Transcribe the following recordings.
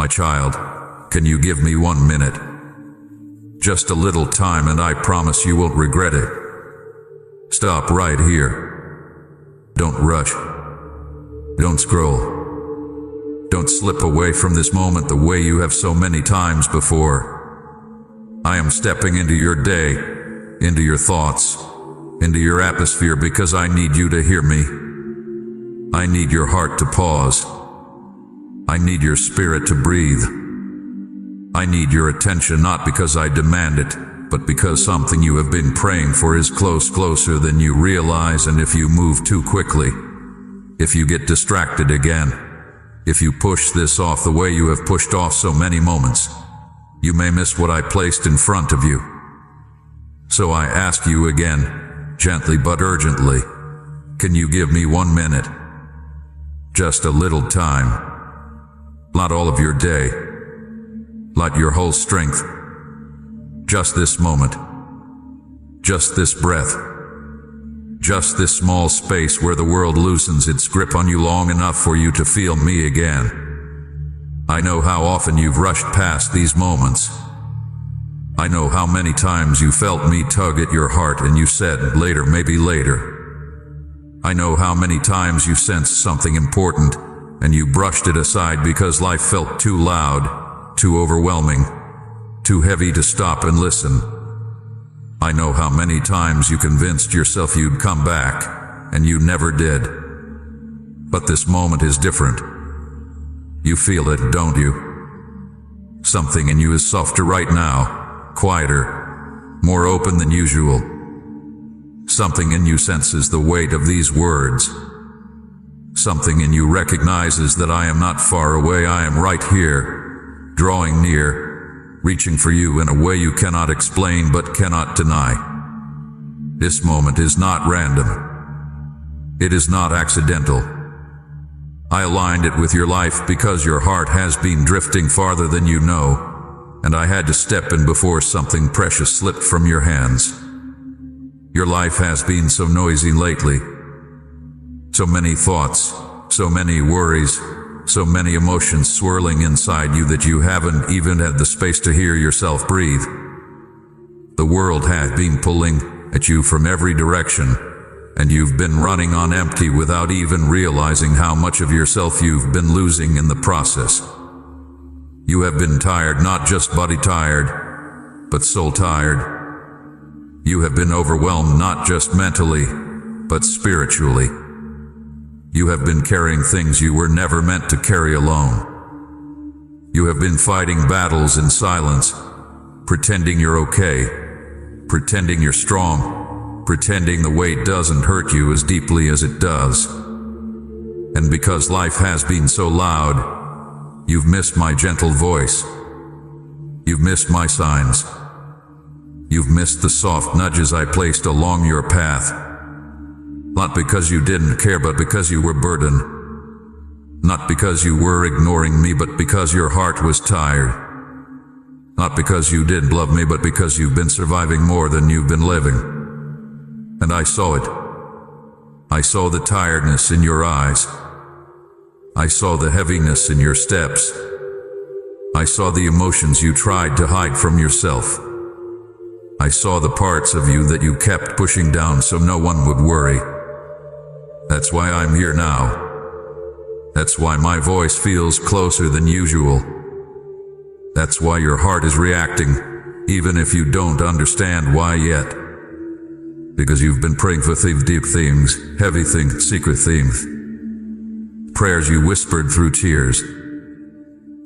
My child, can you give me 1 minute? Just a little time and I promise you won't regret it. Stop right here. Don't rush. Don't scroll. Don't slip away from this moment the way you have so many times before. I am stepping into your day, into your thoughts, into your atmosphere because I need you to hear me. I need your heart to pause. I need your spirit to breathe. I need your attention not because I demand it, but because something you have been praying for is closer than you realize. And if you move too quickly, if you get distracted again, if you push this off the way you have pushed off so many moments, you may miss what I placed in front of you. So I ask you again, gently but urgently, can you give me 1 minute? Just a little time. Not all of your day. Not your whole strength. Just this moment. Just this breath. Just this small space where the world loosens its grip on you long enough for you to feel me again. I know how often you've rushed past these moments. I know how many times you felt me tug at your heart and you said, later, maybe later. I know how many times you sensed something important and you brushed it aside because life felt too loud, too overwhelming, too heavy to stop and listen. I know how many times you convinced yourself you'd come back, and you never did. But this moment is different. You feel it, don't you? Something in you is softer right now, quieter, more open than usual. Something in you senses the weight of these words. Something in you recognizes that I am not far away, I am right here, drawing near, reaching for you in a way you cannot explain but cannot deny. This moment is not random. It is not accidental. I aligned it with your life because your heart has been drifting farther than you know, and I had to step in before something precious slipped from your hands. Your life has been so noisy lately. So many thoughts, so many worries, so many emotions swirling inside you that you haven't even had the space to hear yourself breathe. The world has been pulling at you from every direction, and you've been running on empty without even realizing how much of yourself you've been losing in the process. You have been tired, not just body tired, but soul tired. You have been overwhelmed, not just mentally, but spiritually. You have been carrying things you were never meant to carry alone. You have been fighting battles in silence, pretending you're okay, pretending you're strong, pretending the weight doesn't hurt you as deeply as it does. And because life has been so loud, you've missed my gentle voice. You've missed my signs. You've missed the soft nudges I placed along your path. Not because you didn't care, but because you were burdened. Not because you were ignoring me, but because your heart was tired. Not because you didn't love me, but because you've been surviving more than you've been living. And I saw it. I saw the tiredness in your eyes. I saw the heaviness in your steps. I saw the emotions you tried to hide from yourself. I saw the parts of you that you kept pushing down so no one would worry. That's why I'm here now. That's why my voice feels closer than usual. That's why your heart is reacting, even if you don't understand why yet. Because you've been praying for deep things, heavy things, secret things. Prayers you whispered through tears.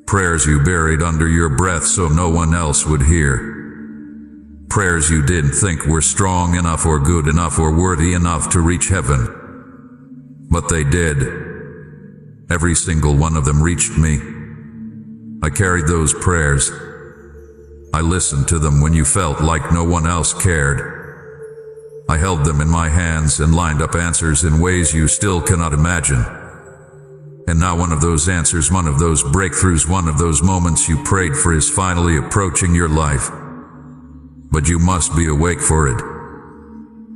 Prayers you buried under your breath so no one else would hear. Prayers you didn't think were strong enough or good enough or worthy enough to reach heaven. But they did. Every single one of them reached me. I carried those prayers. I listened to them when you felt like no one else cared. I held them in my hands and lined up answers in ways you still cannot imagine. And now one of those answers, one of those breakthroughs, one of those moments you prayed for is finally approaching your life. But you must be awake for it.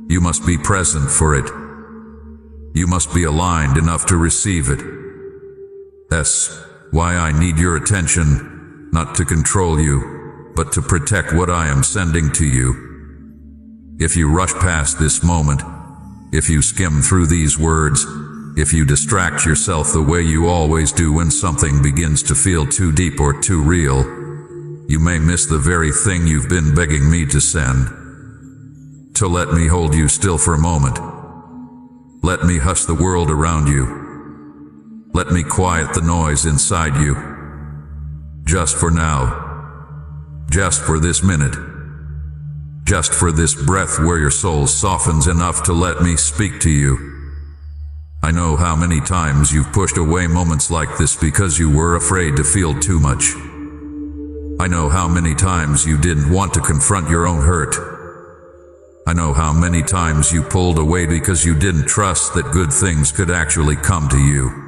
You must be present for it. You must be aligned enough to receive it. That's Why I need your attention, not to control you, but to protect what I am sending to you. If you rush past this moment, if you skim through these words, if you distract yourself the way you always do when something begins to feel too deep or too real, you may miss the very thing you've been begging me to send. So let me hold you still for a moment. Let me hush the world around you. Let me quiet the noise inside you. Just for now. Just for this minute. Just for this breath where your soul softens enough to let me speak to you. I know how many times you've pushed away moments like this because you were afraid to feel too much. I know how many times you didn't want to confront your own hurt. I know how many times you pulled away because you didn't trust that good things could actually come to you.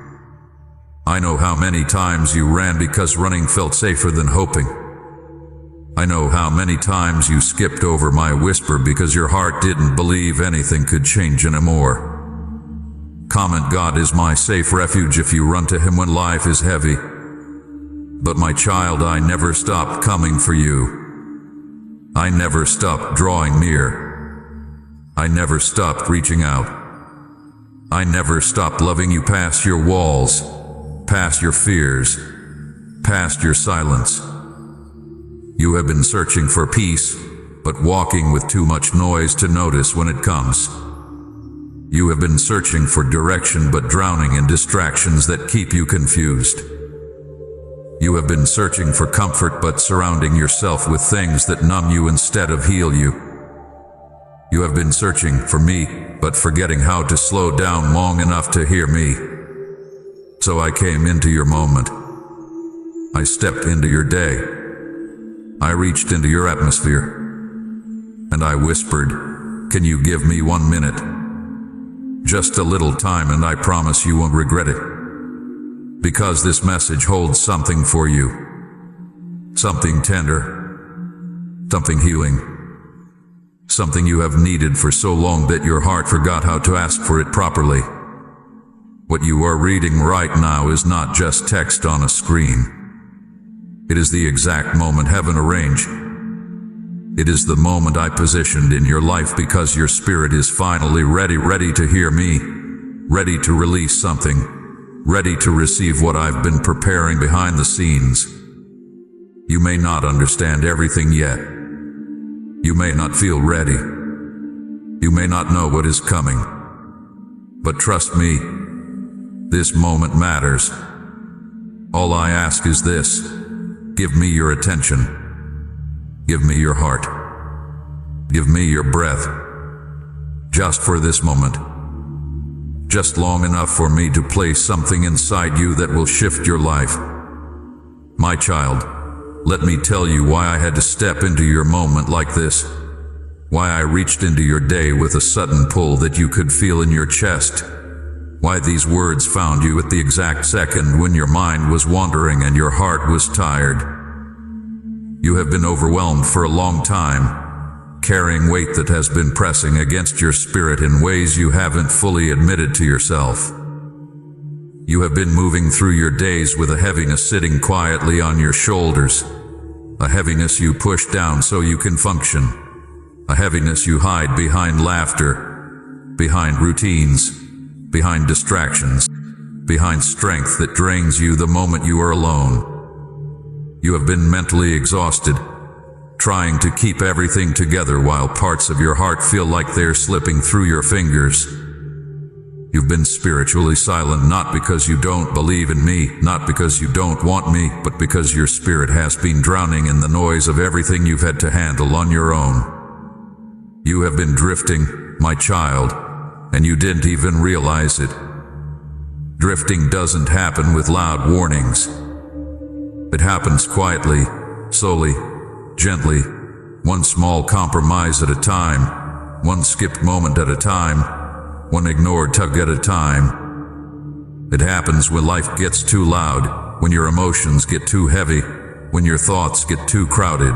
I know how many times you ran because running felt safer than hoping. I know how many times you skipped over my whisper because your heart didn't believe anything could change anymore. Comment, God is my safe refuge if you run to him when life is heavy. But my child, I never stopped coming for you. I never stopped drawing near. I never stopped reaching out. I never stopped loving you past your walls, past your fears, past your silence. You have been searching for peace, but walking with too much noise to notice when it comes. You have been searching for direction, but drowning in distractions that keep you confused. You have been searching for comfort, but surrounding yourself with things that numb you instead of heal you. You have been searching for me, but forgetting how to slow down long enough to hear me. So I came into your moment. I stepped into your day. I reached into your atmosphere. And I whispered, can you give me 1 minute? Just a little time, and I promise you won't regret it. Because this message holds something for you. Something tender. Something healing. Something you have needed for so long that your heart forgot how to ask for it properly. What you are reading right now is not just text on a screen. It is the exact moment heaven arranged. It is the moment I positioned in your life because your spirit is finally ready to hear me, ready to release something, ready to receive what I've been preparing behind the scenes. You may not understand everything yet. You may not feel ready. You may not know what is coming. But trust me, this moment matters. All I ask is this: give me your attention. Give me your heart. Give me your breath. Just for this moment. Just long enough for me to place something inside you that will shift your life. My child, let me tell you why I had to step into your moment like this. Why I reached into your day with a sudden pull that you could feel in your chest. Why these words found you at the exact second when your mind was wandering and your heart was tired. You have been overwhelmed for a long time, carrying weight that has been pressing against your spirit in ways you haven't fully admitted to yourself. You have been moving through your days with a heaviness sitting quietly on your shoulders, a heaviness you push down so you can function, a heaviness you hide behind laughter, behind routines, behind distractions, behind strength that drains you the moment you are alone. You have been mentally exhausted, trying to keep everything together while parts of your heart feel like they're slipping through your fingers. You've been spiritually silent, not because you don't believe in me, not because you don't want me, but because your spirit has been drowning in the noise of everything you've had to handle on your own. You have been drifting, my child, and you didn't even realize it. Drifting doesn't happen with loud warnings. It happens quietly, slowly, gently, one small compromise at a time, one skipped moment at a time, one ignored tug at a time. It happens when life gets too loud, when your emotions get too heavy, when your thoughts get too crowded.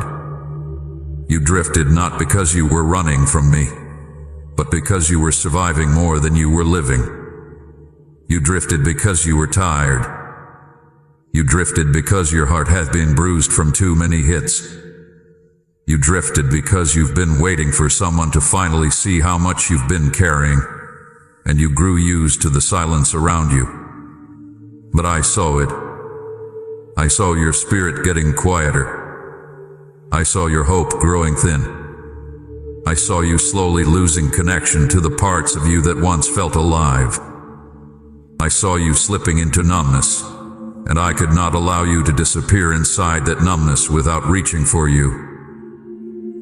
You drifted not because you were running from me, but because you were surviving more than you were living. You drifted because you were tired. You drifted because your heart has been bruised from too many hits. You drifted because you've been waiting for someone to finally see how much you've been carrying, and you grew used to the silence around you. But I saw it. I saw your spirit getting quieter. I saw your hope growing thin. I saw you slowly losing connection to the parts of you that once felt alive. I saw you slipping into numbness, and I could not allow you to disappear inside that numbness without reaching for you.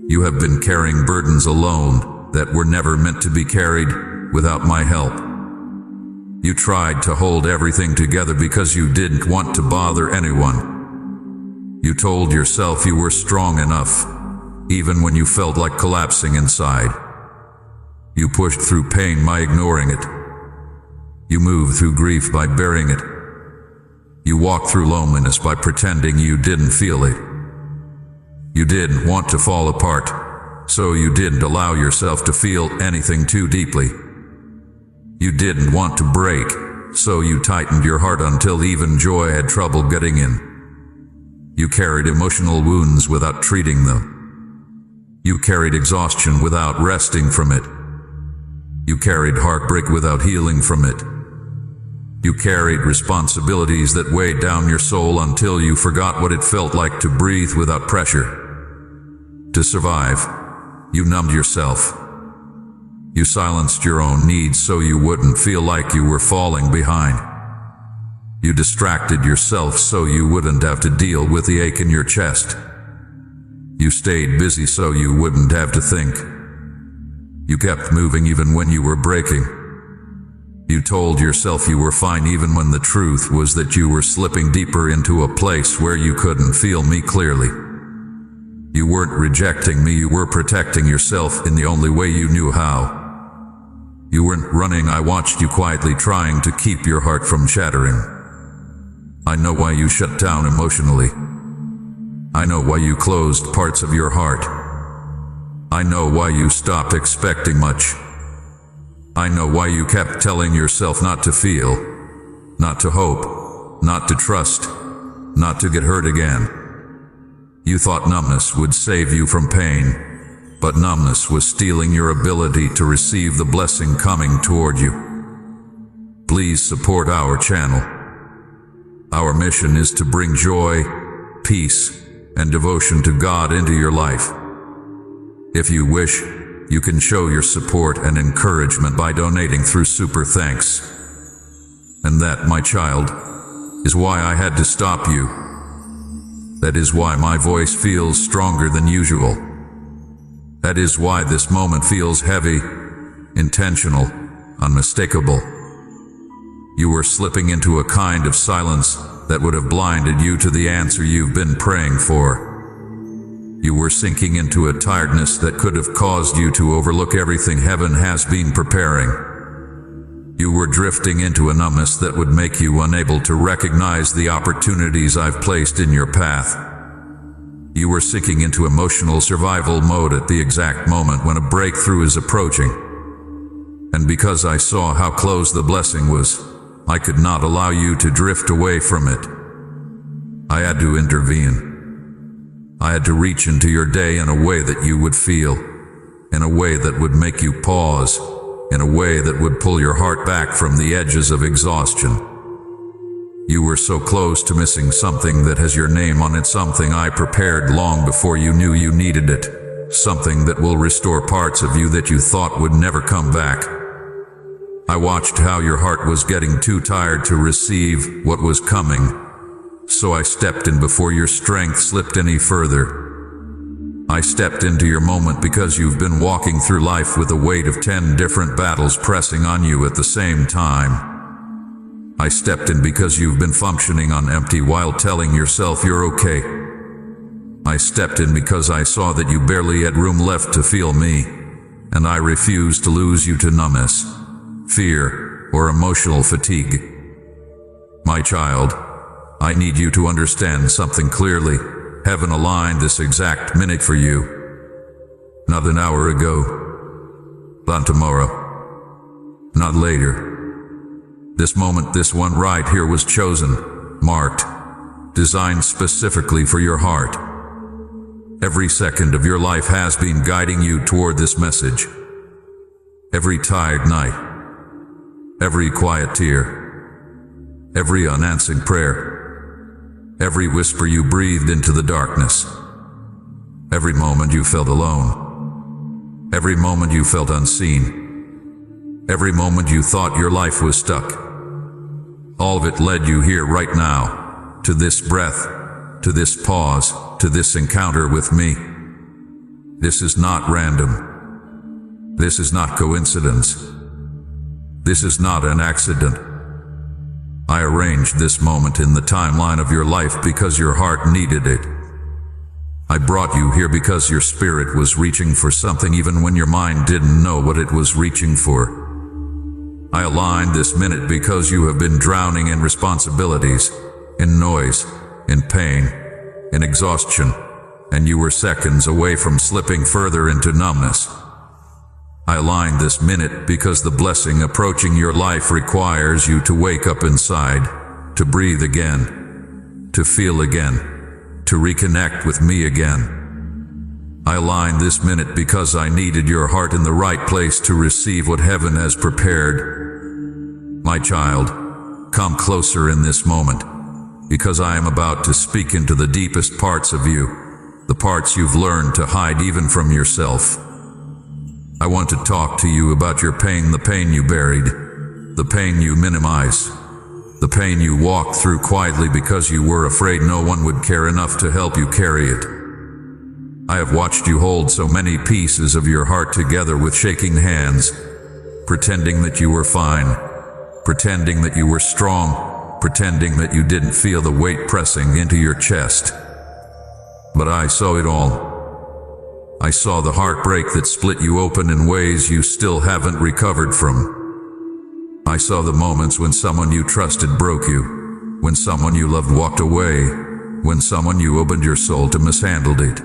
You have been carrying burdens alone that were never meant to be carried without my help. You tried to hold everything together because you didn't want to bother anyone. You told yourself you were strong enough, even when you felt like collapsing inside. You pushed through pain by ignoring it. You moved through grief by burying it. You walked through loneliness by pretending you didn't feel it. You didn't want to fall apart, so you didn't allow yourself to feel anything too deeply. You didn't want to break, so you tightened your heart until even joy had trouble getting in. You carried emotional wounds without treating them. You carried exhaustion without resting from it. You carried heartbreak without healing from it. You carried responsibilities that weighed down your soul until you forgot what it felt like to breathe without pressure. To survive, you numbed yourself. You silenced your own needs so you wouldn't feel like you were falling behind. You distracted yourself so you wouldn't have to deal with the ache in your chest. You stayed busy so you wouldn't have to think. You kept moving even when you were breaking. You told yourself you were fine even when the truth was that you were slipping deeper into a place where you couldn't feel me clearly. You weren't rejecting me, you were protecting yourself in the only way you knew how. You weren't running, I watched you quietly trying to keep your heart from shattering. I know why you shut down emotionally. I know why you closed parts of your heart. I know why you stopped expecting much. I know why you kept telling yourself not to feel, not to hope, not to trust, not to get hurt again. You thought numbness would save you from pain, but numbness was stealing your ability to receive the blessing coming toward you. Please support our channel. Our mission is to bring joy, peace, and devotion to God into your life. If you wish, you can show your support and encouragement by donating through Super Thanks. And that, my child, is why I had to stop you. That is why my voice feels stronger than usual. That is why this moment feels heavy, intentional, unmistakable. You were slipping into a kind of silence that would have blinded you to the answer you've been praying for. You were sinking into a tiredness that could have caused you to overlook everything heaven has been preparing. You were drifting into a numbness that would make you unable to recognize the opportunities I've placed in your path. You were sinking into emotional survival mode at the exact moment when a breakthrough is approaching. And because I saw how close the blessing was, I could not allow you to drift away from it. I had to intervene. I had to reach into your day in a way that you would feel, in a way that would make you pause, in a way that would pull your heart back from the edges of exhaustion. You were so close to missing something that has your name on it, something I prepared long before you knew you needed it, something that will restore parts of you that you thought would never come back. I watched how your heart was getting too tired to receive what was coming, so I stepped in before your strength slipped any further. I stepped into your moment because you've been walking through life with the weight of 10 different battles pressing on you at the same time. I stepped in because you've been functioning on empty while telling yourself you're okay. I stepped in because I saw that you barely had room left to feel me, and I refused to lose you to numbness, fear, or emotional fatigue. My child, I need you to understand something clearly. Heaven aligned this exact minute for you. Not an hour ago. Not tomorrow. Not later. This moment, this one right here was chosen, marked, designed specifically for your heart. Every second of your life has been guiding you toward this message. Every tired night, every quiet tear, every unanswered prayer, every whisper you breathed into the darkness, every moment you felt alone, every moment you felt unseen, every moment you thought your life was stuck. All of it led you here right now, to this breath, to this pause, to this encounter with me. This is not random. This is not coincidence. This is not an accident. I arranged this moment in the timeline of your life because your heart needed it. I brought you here because your spirit was reaching for something even when your mind didn't know what it was reaching for. I aligned this minute because you have been drowning in responsibilities, in noise, in pain, in exhaustion, and you were seconds away from slipping further into numbness. I aligned this minute because the blessing approaching your life requires you to wake up inside, to breathe again, to feel again, to reconnect with me again. I aligned this minute because I needed your heart in the right place to receive what heaven has prepared. My child, come closer in this moment, because I am about to speak into the deepest parts of you, the parts you've learned to hide even from yourself. I want to talk to you about your pain, the pain you buried, the pain you minimize, the pain you walked through quietly because you were afraid no one would care enough to help you carry it. I have watched you hold so many pieces of your heart together with shaking hands, pretending that you were fine, pretending that you were strong, pretending that you didn't feel the weight pressing into your chest. But I saw it all. I saw the heartbreak that split you open in ways you still haven't recovered from. I saw the moments when someone you trusted broke you, when someone you loved walked away, when someone you opened your soul to mishandled it.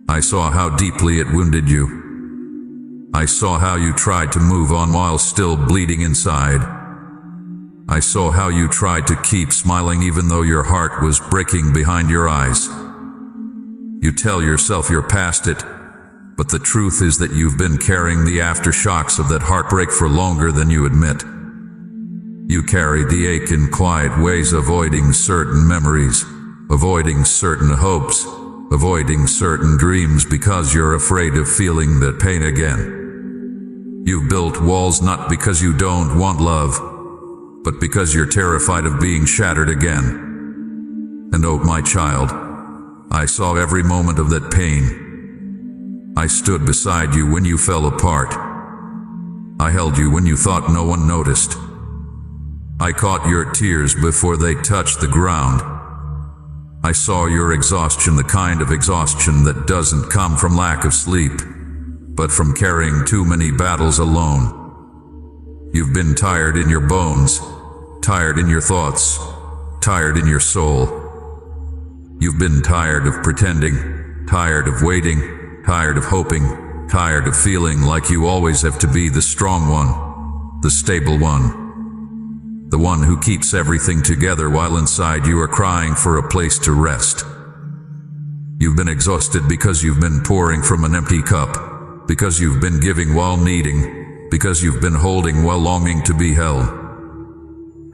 I saw how deeply it wounded you. I saw how you tried to move on while still bleeding inside. I saw how you tried to keep smiling even though your heart was breaking behind your eyes. You tell yourself you're past it, but the truth is that you've been carrying the aftershocks of that heartbreak for longer than you admit. You carry the ache in quiet ways, avoiding certain memories, avoiding certain hopes, avoiding certain dreams because you're afraid of feeling that pain again. You've built walls not because you don't want love, but because you're terrified of being shattered again. And oh, my child, I saw every moment of that pain. I stood beside you when you fell apart. I held you when you thought no one noticed. I caught your tears before they touched the ground. I saw your exhaustion, the kind of exhaustion that doesn't come from lack of sleep, but from carrying too many battles alone. You've been tired in your bones, tired in your thoughts, tired in your soul. You've been tired of pretending, tired of waiting, tired of hoping, tired of feeling like you always have to be the strong one, the stable one, the one who keeps everything together while inside you are crying for a place to rest. You've been exhausted because you've been pouring from an empty cup, because you've been giving while needing, because you've been holding while longing to be held.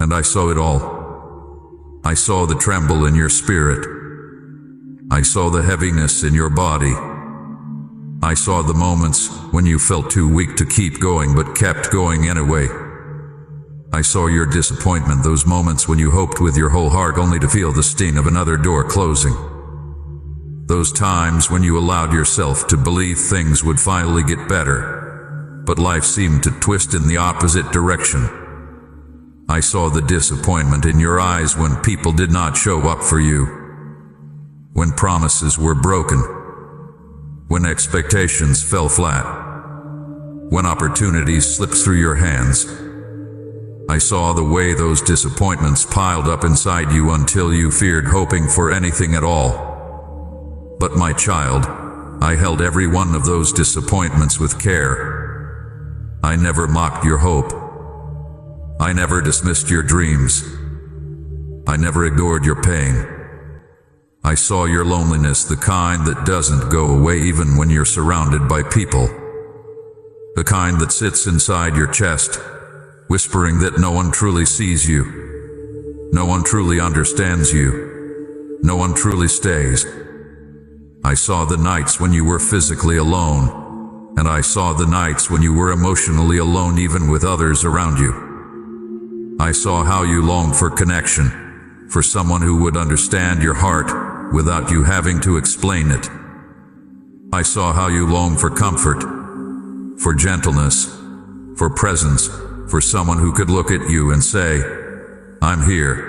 And I saw it all. I saw the tremble in your spirit. I saw the heaviness in your body. I saw the moments when you felt too weak to keep going but kept going anyway. I saw your disappointment, those moments when you hoped with your whole heart only to feel the sting of another door closing. Those times when you allowed yourself to believe things would finally get better, but life seemed to twist in the opposite direction. I saw the disappointment in your eyes when people did not show up for you, when promises were broken, when expectations fell flat, when opportunities slipped through your hands. I saw the way those disappointments piled up inside you until you feared hoping for anything at all. But my child, I held every one of those disappointments with care. I never mocked your hope. I never dismissed your dreams. I never ignored your pain. I saw your loneliness, the kind that doesn't go away even when you're surrounded by people. The kind that sits inside your chest, whispering that no one truly sees you. No one truly understands you. No one truly stays. I saw the nights when you were physically alone, and I saw the nights when you were emotionally alone even with others around you. I saw how you longed for connection, for someone who would understand your heart without you having to explain it. I saw how you longed for comfort, for gentleness, for presence, for someone who could look at you and say, "I'm here."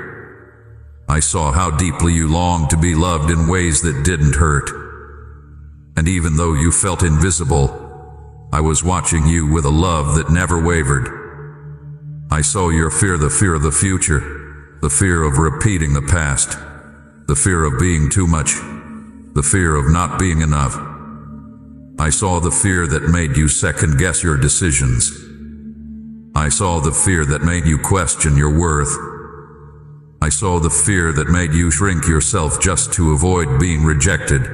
I saw how deeply you longed to be loved in ways that didn't hurt. And even though you felt invisible, I was watching you with a love that never wavered. I saw your fear, the fear of the future, the fear of repeating the past, the fear of being too much, the fear of not being enough. I saw the fear that made you second-guess your decisions. I saw the fear that made you question your worth. I saw the fear that made you shrink yourself just to avoid being rejected.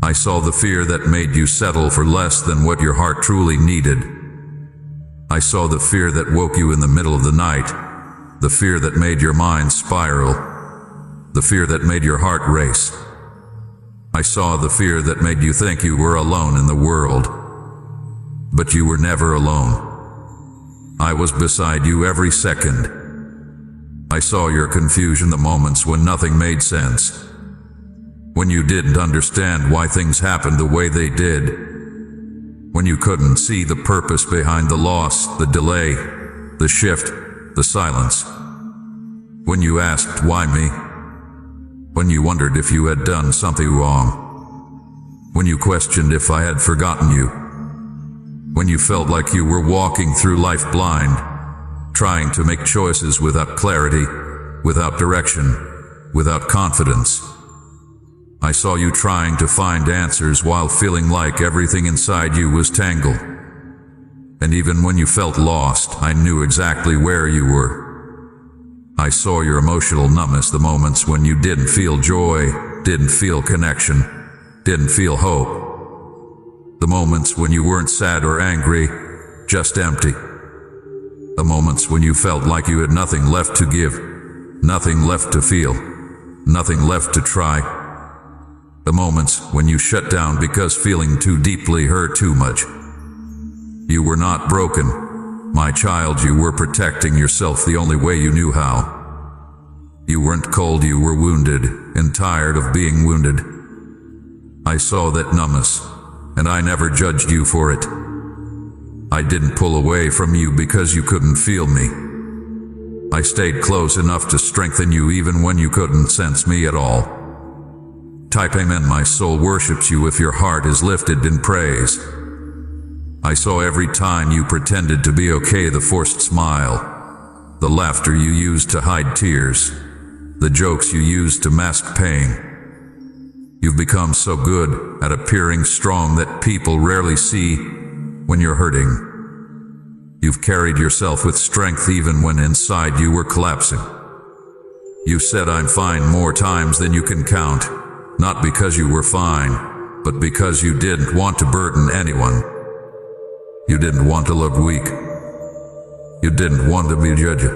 I saw the fear that made you settle for less than what your heart truly needed. I saw the fear that woke you in the middle of the night, the fear that made your mind spiral, the fear that made your heart race. I saw the fear that made you think you were alone in the world. But you were never alone. I was beside you every second. I saw your confusion, the moments when nothing made sense, when you didn't understand why things happened the way they did, when you couldn't see the purpose behind the loss, the delay, the shift, the silence, when you asked, "Why me?" When you wondered if you had done something wrong, when you questioned if I had forgotten you, when you felt like you were walking through life blind, trying to make choices without clarity, without direction, without confidence. I saw you trying to find answers while feeling like everything inside you was tangled. And even when you felt lost, I knew exactly where you were. I saw your emotional numbness, the moments when you didn't feel joy, didn't feel connection, didn't feel hope. The moments when you weren't sad or angry, just empty. The moments when you felt like you had nothing left to give, nothing left to feel, nothing left to try. The moments when you shut down because feeling too deeply hurt too much. You were not broken, my child. You were protecting yourself the only way you knew how. You weren't cold, you were wounded and tired of being wounded. I saw that numbness, and I never judged you for it. I didn't pull away from you because you couldn't feel me. I stayed close enough to strengthen you even when you couldn't sense me at all. Type amen. My soul worships you if your heart is lifted in praise. I saw every time you pretended to be okay, the forced smile, the laughter you used to hide tears, the jokes you used to mask pain. You've become so good at appearing strong that people rarely see when you're hurting. You've carried yourself with strength even when inside you were collapsing. You said "I'm fine" more times than you can count, not because you were fine, but because you didn't want to burden anyone. You didn't want to look weak. You didn't want to be judged.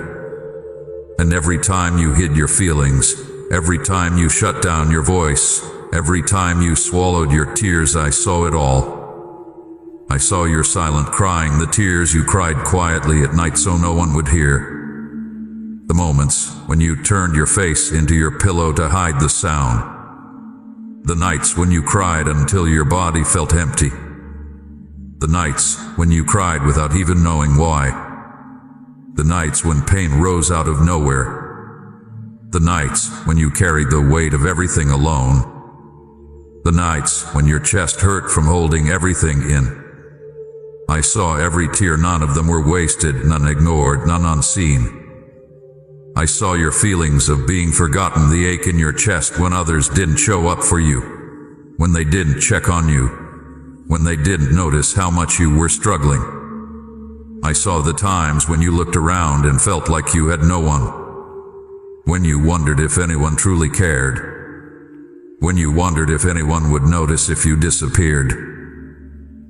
And every time you hid your feelings, every time you shut down your voice, every time you swallowed your tears, I saw it all. I saw your silent crying, the tears you cried quietly at night so no one would hear. The moments when you turned your face into your pillow to hide the sound. The nights when you cried until your body felt empty. The nights when you cried without even knowing why. The nights when pain rose out of nowhere. The nights when you carried the weight of everything alone. The nights when your chest hurt from holding everything in. I saw every tear, none of them were wasted, none ignored, none unseen. I saw your feelings of being forgotten, the ache in your chest when others didn't show up for you, when they didn't check on you, when they didn't notice how much you were struggling. I saw the times when you looked around and felt like you had no one. When you wondered if anyone truly cared. When you wondered if anyone would notice if you disappeared.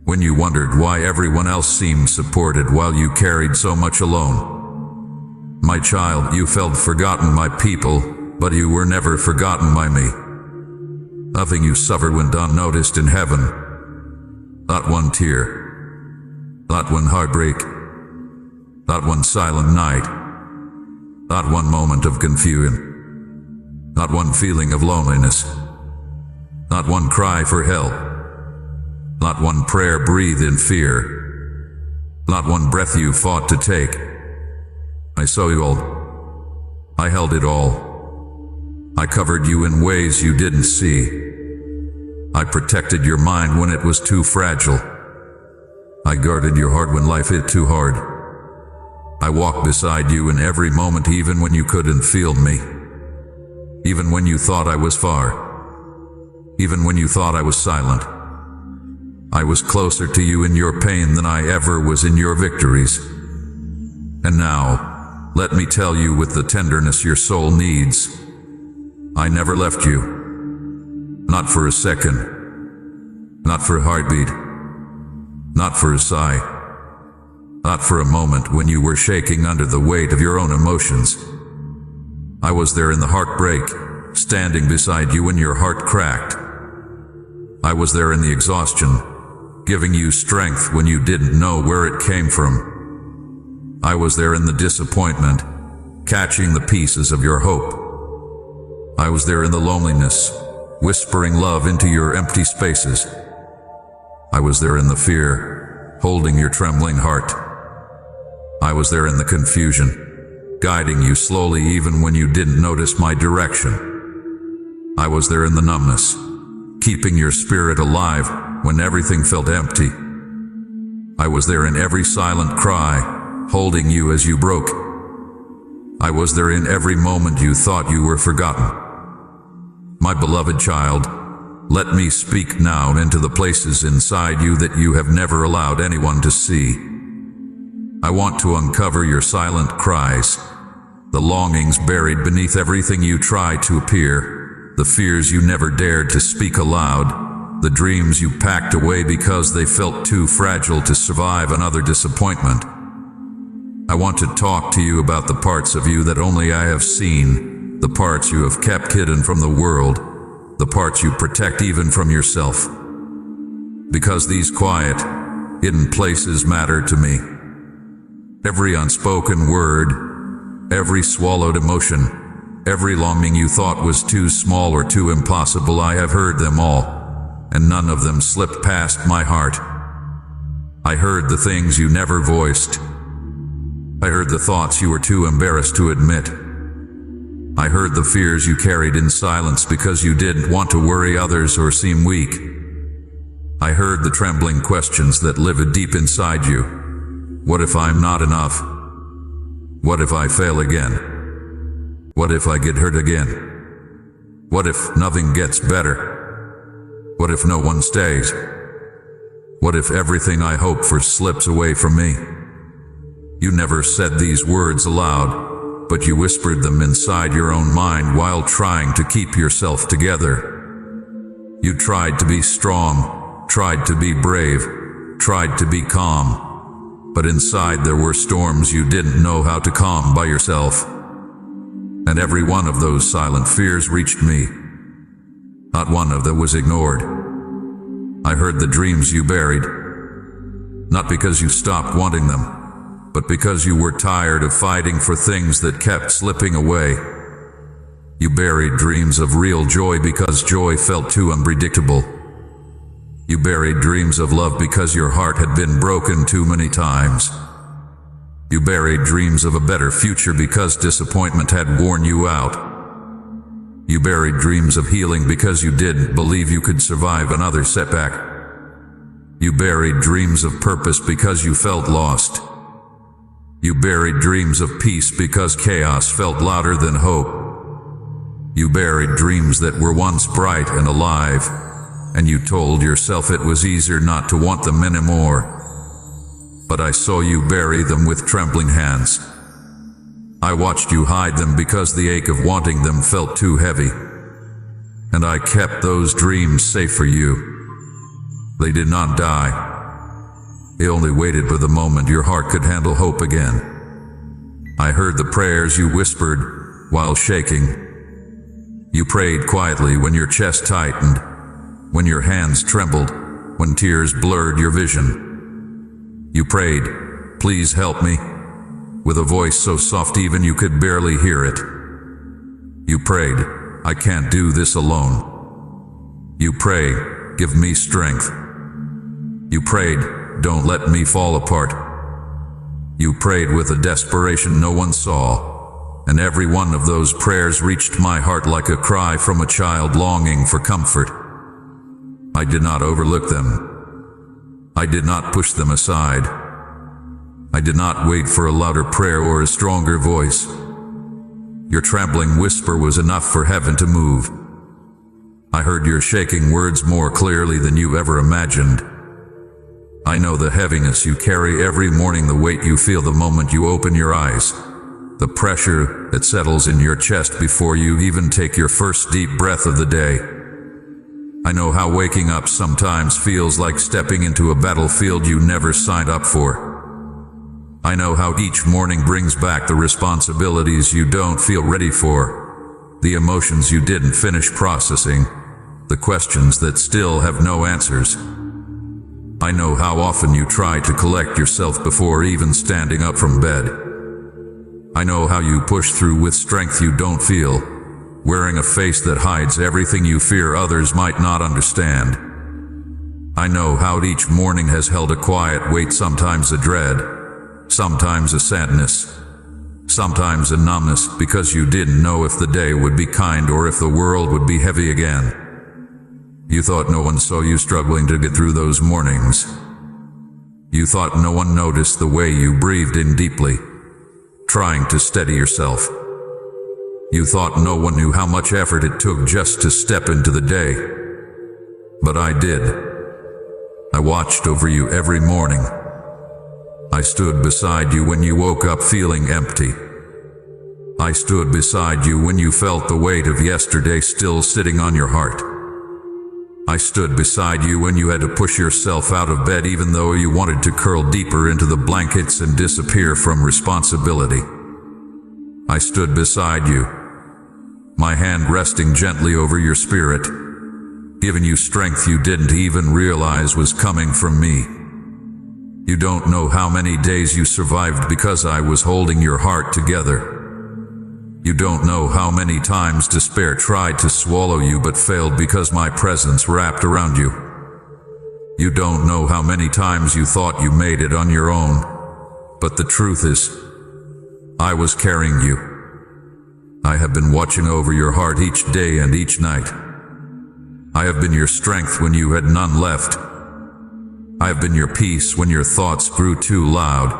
When you wondered why everyone else seemed supported while you carried so much alone. My child, you felt forgotten by people, but you were never forgotten by me. Nothing you suffered went unnoticed in heaven. Not one tear. Not one heartbreak. Not one silent night. Not one moment of confusion. Not one feeling of loneliness. Not one cry for help. Not one prayer breathed in fear. Not one breath you fought to take. I saw you all. I held it all. I covered you in ways you didn't see. I protected your mind when it was too fragile. I guarded your heart when life hit too hard. I walked beside you in every moment, even when you couldn't feel me. Even when you thought I was far. Even when you thought I was silent. I was closer to you in your pain than I ever was in your victories. And now, let me tell you with the tenderness your soul needs. I never left you. Not for a second. Not for a heartbeat. Not for a sigh. Not for a moment when you were shaking under the weight of your own emotions. I was there in the heartbreak, standing beside you when your heart cracked. I was there in the exhaustion, giving you strength when you didn't know where it came from. I was there in the disappointment, catching the pieces of your hope. I was there in the loneliness, whispering love into your empty spaces. I was there in the fear, holding your trembling heart. I was there in the confusion, guiding you slowly even when you didn't notice my direction. I was there in the numbness, keeping your spirit alive when everything felt empty. I was there in every silent cry, holding you as you broke. I was there in every moment you thought you were forgotten. My beloved child, let me speak now into the places inside you that you have never allowed anyone to see. I want to uncover your silent cries, the longings buried beneath everything you try to appear, the fears you never dared to speak aloud, the dreams you packed away because they felt too fragile to survive another disappointment. I want to talk to you about the parts of you that only I have seen, the parts you have kept hidden from the world, the parts you protect even from yourself. Because these quiet, hidden places matter to me. Every unspoken word, every swallowed emotion, every longing you thought was too small or too impossible, I have heard them all, and none of them slipped past my heart. I heard the things you never voiced. I heard the thoughts you were too embarrassed to admit. I heard the fears you carried in silence because you didn't want to worry others or seem weak. I heard the trembling questions that lived deep inside you. What if I'm not enough? What if I fail again? What if I get hurt again? What if nothing gets better? What if no one stays? What if everything I hope for slips away from me? You never said these words aloud, but you whispered them inside your own mind while trying to keep yourself together. You tried to be strong, tried to be brave, tried to be calm. But inside there were storms you didn't know how to calm by yourself. And every one of those silent fears reached me. Not one of them was ignored. I heard the dreams you buried. Not because you stopped wanting them, but because you were tired of fighting for things that kept slipping away. You buried dreams of real joy because joy felt too unpredictable. You buried dreams of love because your heart had been broken too many times. You buried dreams of a better future because disappointment had worn you out. You buried dreams of healing because you didn't believe you could survive another setback. You buried dreams of purpose because you felt lost. You buried dreams of peace because chaos felt louder than hope. You buried dreams that were once bright and alive, and you told yourself it was easier not to want them anymore. But I saw you bury them with trembling hands. I watched you hide them because the ache of wanting them felt too heavy. And I kept those dreams safe for you. They did not die. They only waited for the moment your heart could handle hope again. I heard the prayers you whispered while shaking. You prayed quietly when your chest tightened, when your hands trembled, when tears blurred your vision. You prayed, "Please help me," with a voice so soft even you could barely hear it. You prayed, "I can't do this alone." You prayed, "Give me strength." You prayed, "Don't let me fall apart." You prayed with a desperation no one saw, and every one of those prayers reached my heart like a cry from a child longing for comfort. I did not overlook them. I did not push them aside. I did not wait for a louder prayer or a stronger voice. Your trembling whisper was enough for heaven to move. I heard your shaking words more clearly than you ever imagined. I know the heaviness you carry every morning, the weight you feel the moment you open your eyes, the pressure that settles in your chest before you even take your first deep breath of the day. I know how waking up sometimes feels like stepping into a battlefield you never signed up for. I know how each morning brings back the responsibilities you don't feel ready for, the emotions you didn't finish processing, the questions that still have no answers. I know how often you try to collect yourself before even standing up from bed. I know how you push through with strength you don't feel, wearing a face that hides everything you fear others might not understand. I know how each morning has held a quiet weight, sometimes a dread, sometimes a sadness, sometimes a numbness, because you didn't know if the day would be kind or if the world would be heavy again. You thought no one saw you struggling to get through those mornings. You thought no one noticed the way you breathed in deeply, trying to steady yourself. You thought no one knew how much effort it took just to step into the day. But I did. I watched over you every morning. I stood beside you when you woke up feeling empty. I stood beside you when you felt the weight of yesterday still sitting on your heart. I stood beside you when you had to push yourself out of bed even though you wanted to curl deeper into the blankets and disappear from responsibility. I stood beside you, my hand resting gently over your spirit, giving you strength you didn't even realize was coming from me. You don't know how many days you survived because I was holding your heart together. You don't know how many times despair tried to swallow you but failed because my presence wrapped around you. You don't know how many times you thought you made it on your own, but the truth is, I was carrying you. I have been watching over your heart each day and each night. I have been your strength when you had none left. I have been your peace when your thoughts grew too loud.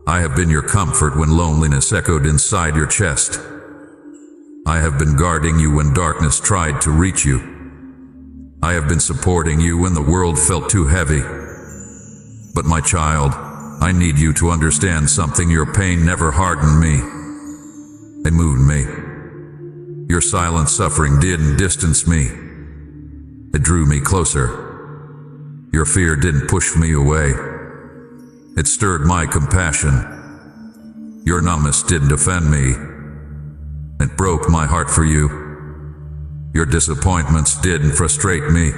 I have been your comfort when loneliness echoed inside your chest. I have been guarding you when darkness tried to reach you. I have been supporting you when the world felt too heavy. But my child, I need you to understand something. Your pain never hardened me. It moved me. Your silent suffering didn't distance me. It drew me closer. Your fear didn't push me away. It stirred my compassion. Your numbness didn't offend me. It broke my heart for you. Your disappointments didn't frustrate me.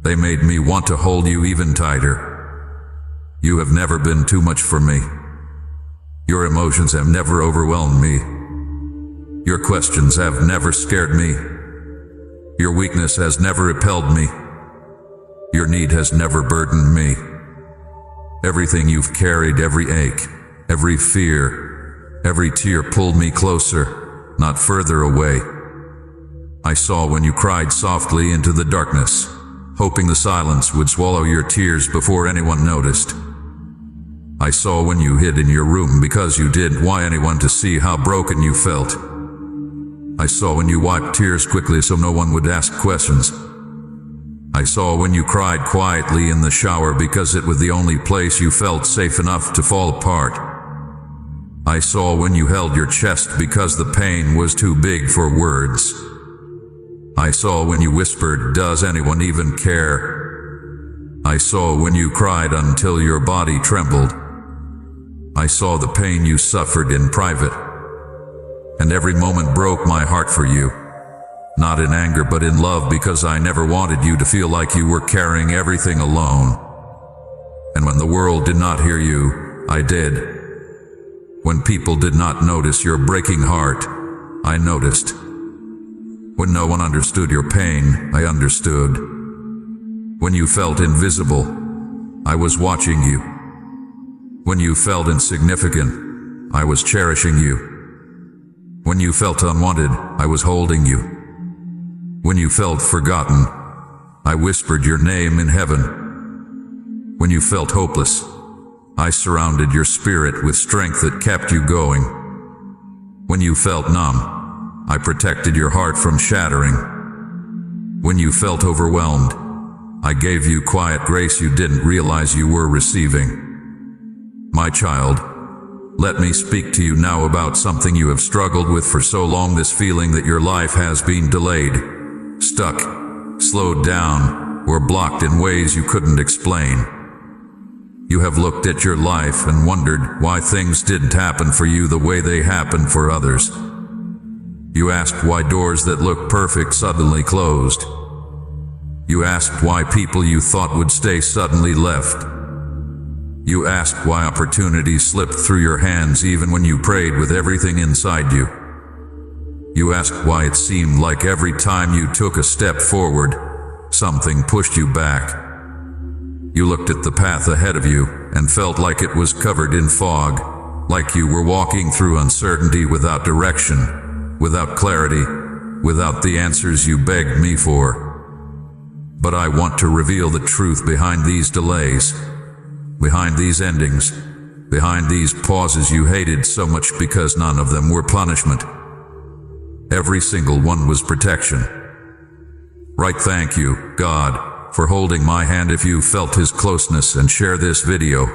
They made me want to hold you even tighter. You have never been too much for me. Your emotions have never overwhelmed me. Your questions have never scared me. Your weakness has never repelled me. Your need has never burdened me. Everything you've carried, every ache, every fear, every tear pulled me closer, not further away. I saw when you cried softly into the darkness, hoping the silence would swallow your tears before anyone noticed. I saw when you hid in your room because you didn't want anyone to see how broken you felt. I saw when you wiped tears quickly so no one would ask questions. I saw when you cried quietly in the shower because it was the only place you felt safe enough to fall apart. I saw when you held your chest because the pain was too big for words. I saw when you whispered, "Does anyone even care?" I saw when you cried until your body trembled. I saw the pain you suffered in private. And every moment broke my heart for you. Not in anger but in love, because I never wanted you to feel like you were carrying everything alone. And when the world did not hear you, I did. When people did not notice your breaking heart, I noticed. When no one understood your pain, I understood. When you felt invisible, I was watching you. When you felt insignificant, I was cherishing you. When you felt unwanted, I was holding you. When you felt forgotten, I whispered your name in heaven. When you felt hopeless, I surrounded your spirit with strength that kept you going. When you felt numb, I protected your heart from shattering. When you felt overwhelmed, I gave you quiet grace you didn't realize you were receiving. My child, let me speak to you now about something you have struggled with for so long, this feeling that your life has been delayed, stuck, slowed down, or blocked in ways you couldn't explain. You have looked at your life and wondered why things didn't happen for you the way they happened for others. You asked why doors that looked perfect suddenly closed. You asked why people you thought would stay suddenly left. You asked why opportunities slipped through your hands even when you prayed with everything inside you. You asked why it seemed like every time you took a step forward, something pushed you back. You looked at the path ahead of you and felt like it was covered in fog, like you were walking through uncertainty without direction, without clarity, without the answers you begged me for. But I want to reveal the truth behind these delays, behind these endings, behind these pauses you hated so much because none of them were punishment. Every single one was protection. Right, thank you, God, for holding my hand. If you felt His closeness, and share this video.